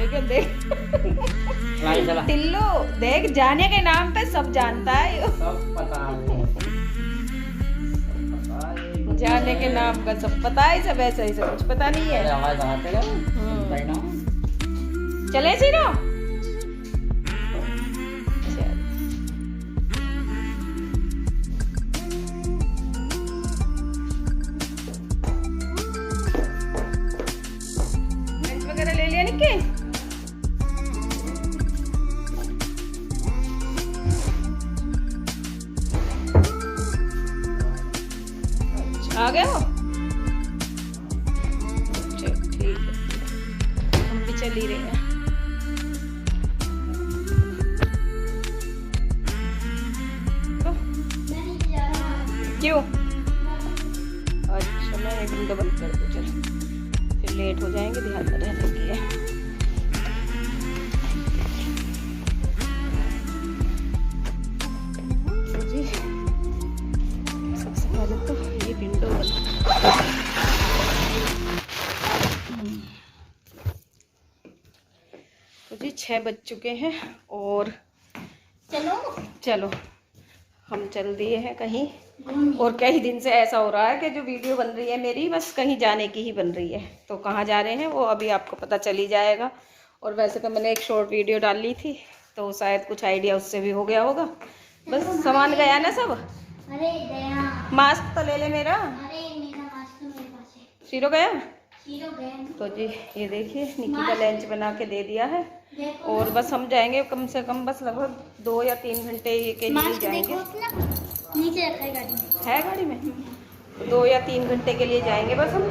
लेकिन देख टिल्लू देख, जाने के नाम पे सब जानता है यो। सब पता है, जाने के नाम का सब पता है, सब ऐसा ही सब कुछ पता नहीं है। आवाज आते रहो। चले सीनो। वगैरह ले लिया निक्के। आ गए हो? ठीक है, हम भी चल ही रहे हैं। तो क्यों? अच्छा, मैं एक विंडो बंद कर दूँ, चल फिर लेट हो जाएंगे, ध्यान में रहने की है। जी सबसे पहले तो ये विंडो बंद। तो जी 6 बज चुके हैं और चलो हम चल दिए हैं कहीं। और कई दिन से ऐसा हो रहा है कि जो वीडियो बन रही है मेरी बस कहीं जाने की ही बन रही है। तो कहाँ जा रहे हैं वो अभी आपको पता चल ही जाएगा। और वैसे तो मैंने एक शॉर्ट वीडियो डाली थी तो शायद कुछ आइडिया उससे भी हो गया होगा। बस सामान गया ना सब। अरे मास्क तो ले ले मेरा। अरे मेरा मास्क तो मेरे पास है। शीरो गया? शीरो गया। तो जी ये देखिए निकी का लंच बना के दे दिया है। और बस हम जाएंगे कम से कम बस लगभग 2 या 3 घंटे के लिए जाएंगे। नीचे रखा है गाड़ी में। है गाड़ी में? 2 या 3 घंटे के लिए जाएंगे बस हम,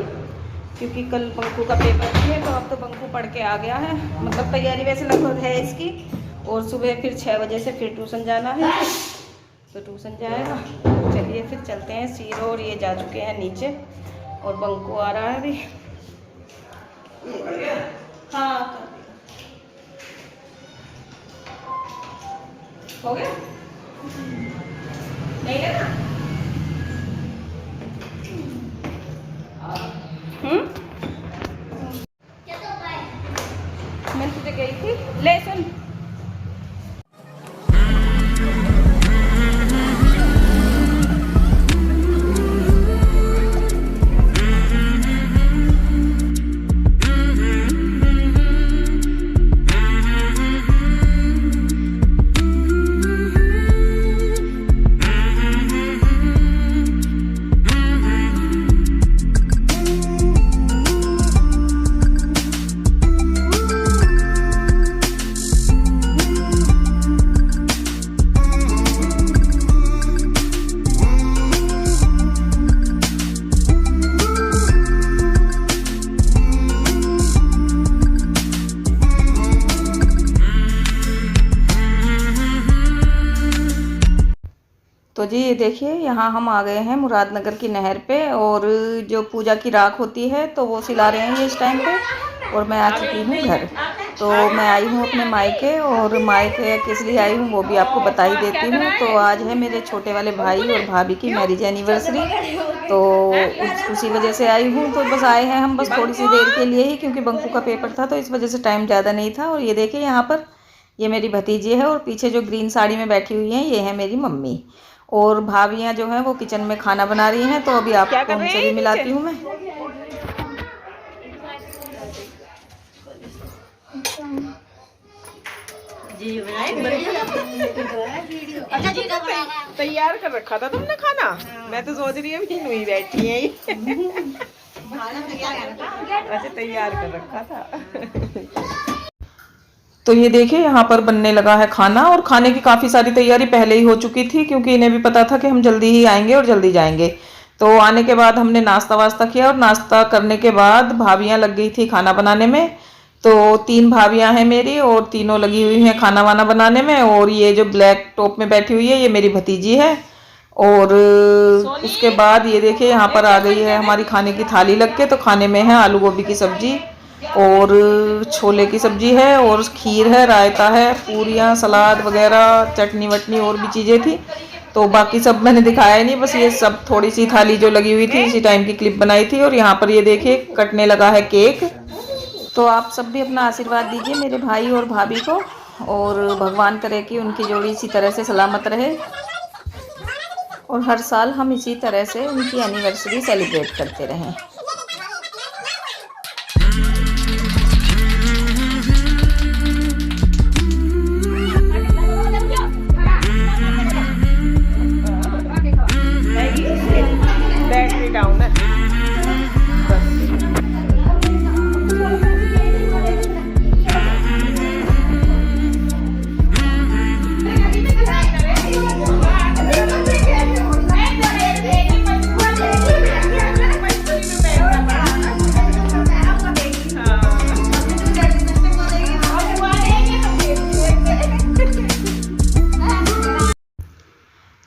क्योंकि कल पंकु का पेपर भी है। तो अब तो पंकु पढ़ के आ गया है, मतलब तैयारी वैसे लगभग है इसकी। और सुबह फिर 6 बजे से फिर ट्यूशन जाना है, तो ट्यूशन जाएगा। चलिए फिर चलते हैं। सीरो और ये जा चुके हैं नीचे और पंकु आ रहा है अभी। हाँ हो गया? नहीं लगा? क्या तो बाय। मैं तुझे गई थी ले सुन। तो जी ये देखिए यहाँ हम आ गए हैं मुरादनगर की नहर पे। और जो पूजा की राख होती है तो वो सिला रहे हैं इस टाइम पे। और मैं आ चुकी हूँ घर। तो मैं आई हूँ अपने मायके, और मायके किस लिए आई हूँ वो भी आपको बता ही देती हूँ। तो आज है मेरे छोटे वाले भाई और भाभी की मैरिज एनिवर्सरी, तो उसी वजह से आई हूँ। तो बस आए हैं हम बस थोड़ी सी देर के लिए ही, क्योंकि बंकू का पेपर था तो इस वजह से टाइम ज़्यादा नहीं था। और ये देखिए यहाँ पर ये मेरी भतीजी है, और पीछे जो ग्रीन साड़ी में बैठी हुई हैं ये है मेरी मम्मी। और भाभियाँ जो हैं वो किचन में खाना बना रही हैं। तो अभी आपको उनसे भी मिलाती हूँ मैं। अच्छा जी का तैयार कर रखा था तुमने खाना? मैं तो सोच रही हूँ हुई बैठी है। अच्छा तैयार कर रखा था। तो ये देखिए यहाँ पर बनने लगा है खाना। और खाने की काफ़ी सारी तैयारी पहले ही हो चुकी थी, क्योंकि इन्हें भी पता था कि हम जल्दी ही आएंगे और जल्दी जाएंगे। तो आने के बाद हमने नाश्ता वास्ता किया, और नाश्ता करने के बाद भाभियाँ लग गई थी खाना बनाने में। तो 3 भाभियाँ हैं मेरी, और तीनों लगी हुई हैं खाना वाना बनाने में। और ये जो ब्लैक टॉप में बैठी हुई है ये मेरी भतीजी है। और उसके बाद ये देखिए यहाँ पर आ गई है हमारी खाने की थाली लग के। तो खाने में है आलू गोभी की सब्जी और छोले की सब्जी है, और खीर है, रायता है, पूरियाँ, सलाद वगैरह, चटनी वटनी और भी चीज़ें थी। तो बाकी सब मैंने दिखाया नहीं, बस ये सब थोड़ी सी थाली जो लगी हुई थी इसी टाइम की क्लिप बनाई थी। और यहाँ पर ये देखिए कटने लगा है केक। तो आप सब भी अपना आशीर्वाद दीजिए मेरे भाई और भाभी को, और भगवान करे कि उनकी जोड़ी इसी तरह से सलामत रहे और हर साल हम इसी तरह से उनकी एनिवर्सरी सेलिब्रेट करते रहें। बैटरी डाउन है।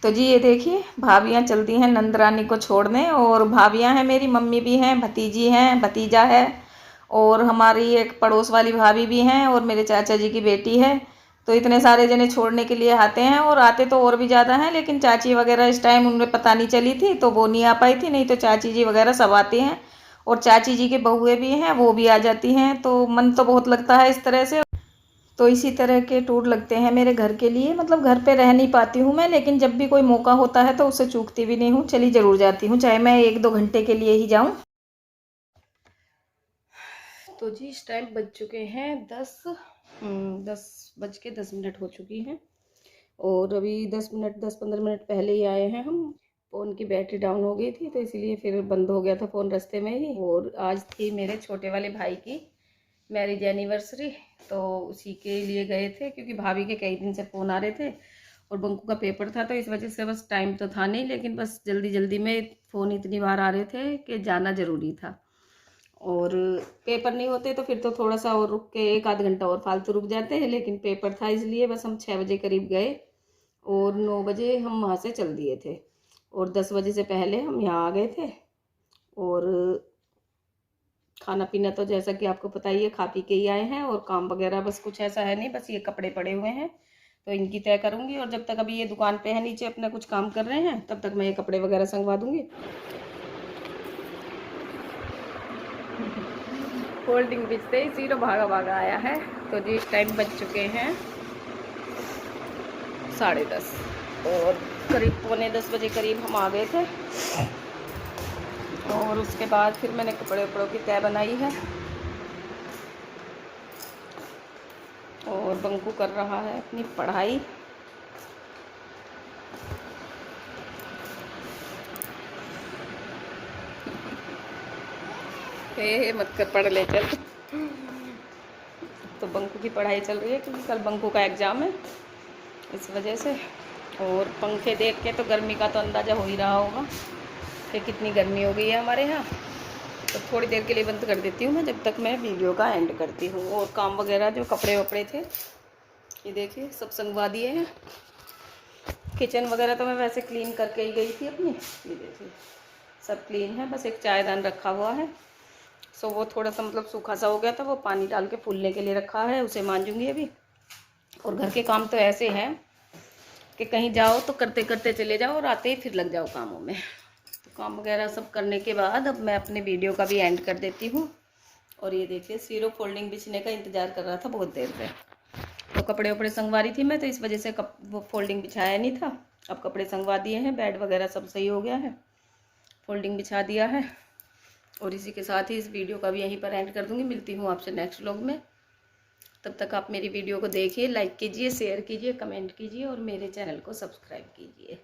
तो जी ये देखिए भाभियाँ चलती हैं नंदरानी को छोड़ने, और भाभियाँ हैं मेरी मम्मी भी हैं, भतीजी हैं, भतीजा है, और हमारी एक पड़ोस वाली भाभी भी हैं, और मेरे चाचा जी की बेटी है। तो इतने सारे जने छोड़ने के लिए आते हैं, और आते तो और भी ज़्यादा हैं, लेकिन चाची वगैरह इस टाइम उनमें पता नहीं चली थी तो वो नहीं आ पाई थी, नहीं तो चाची जी वगैरह सब आती हैं, और चाची जी के बहुएँ भी हैं वो भी आ जाती हैं। तो मन तो बहुत लगता है इस तरह से। तो इसी तरह के टूर लगते हैं मेरे घर के लिए, मतलब घर पे रह नहीं पाती हूँ मैं, लेकिन जब भी कोई मौका होता है तो उसे चूकती भी नहीं हूँ, चली ज़रूर जाती हूँ, चाहे मैं 1-2 घंटे के लिए ही जाऊँ। तो जी इस टाइम बज चुके हैं 10:10 हो चुकी हैं, और अभी 10-15 मिनट पहले ही आए हैं हम। फ़ोन की बैटरी डाउन हो गई थी तो इसीलिए फिर बंद हो गया था फ़ोन रास्ते में ही। और आज थी मेरे छोटे वाले भाई की मैरिज एनिवर्सरी, तो उसी के लिए गए थे, क्योंकि भाभी के कई दिन से फ़ोन आ रहे थे और बंकू का पेपर था, तो इस वजह से बस टाइम तो था नहीं, लेकिन बस जल्दी जल्दी में फ़ोन इतनी बार आ रहे थे कि जाना ज़रूरी था। और पेपर नहीं होते तो फिर तो थोड़ा सा और रुक के 1-आध घंटा और फालतू रुक जाते हैं, लेकिन पेपर था इसलिए बस हम 6 बजे करीब गए और 9 बजे हम वहाँ से चल दिए थे, और 10 बजे से पहले हम यहाँ आ गए थे। और खाना पीना तो जैसा कि आपको पता ही है, खा पी के ही आए हैं, और काम वगैरह बस कुछ ऐसा है नहीं, बस ये कपड़े पड़े हुए हैं तो इनकी तय करूँगी, और जब तक अभी ये दुकान पे है नीचे अपना कुछ काम कर रहे हैं तब तक मैं ये कपड़े वगैरह संगवा दूँगी। फोल्डिंग बिछते ही सीरो भागा भागा आया है। तो जी इस टाइम बज चुके हैं 10:30, और करीब 9:45 बजे करीब हम आ गए थे। और उसके बाद फिर मैंने कपड़े वपड़ों की तय बनाई है, और बंकू कर रहा है अपनी पढ़ाई। हे मत कर, पढ़ ले चल। तो बंकू की पढ़ाई चल रही है क्योंकि कल बंकू का एग्ज़ाम है, इस वजह से। और पंखे देख के तो गर्मी का तो अंदाज़ा हो ही रहा होगा कि कितनी गर्मी हो गई है हमारे यहाँ। तो थोड़ी देर के लिए बंद कर देती हूँ मैं, जब तक मैं वीडियो का एंड करती हूँ। और काम वगैरह जो कपड़े वपड़े थे ये देखिए सब संगवा दिए हैं। किचन वगैरह तो मैं वैसे क्लीन करके ही गई थी अपनी, ये देखिए सब क्लीन है, बस एक चायदान रखा हुआ है, सो वो थोड़ा सा मतलब सूखा सा हो गया था, वो पानी डाल के फूलने के लिए रखा है, उसे मांजूंगी अभी। और घर के काम तो ऐसे हैं कि कहीं जाओ तो करते करते चले जाओ और आते ही फिर लग जाओ कामों में। तो काम वगैरह सब करने के बाद अब मैं अपने वीडियो का भी एंड कर देती हूँ। और ये देखिए सीरो फोल्डिंग बिछने का इंतज़ार कर रहा था बहुत देर से, तो कपड़े वपड़े संगवा रही थी मैं, तो इस वजह से वो फोल्डिंग बिछाया नहीं था। अब कपड़े संगवा दिए हैं, बेड वगैरह सब सही हो गया है, फोल्डिंग बिछा दिया है। और इसी के साथ ही इस वीडियो का भी यहीं पर एंड कर दूँगी। मिलती हूँ आपसे नेक्स्ट व्लॉग में, तब तक आप मेरी वीडियो को देखिए, लाइक कीजिए, शेयर कीजिए, कमेंट कीजिए और मेरे चैनल को सब्सक्राइब कीजिए।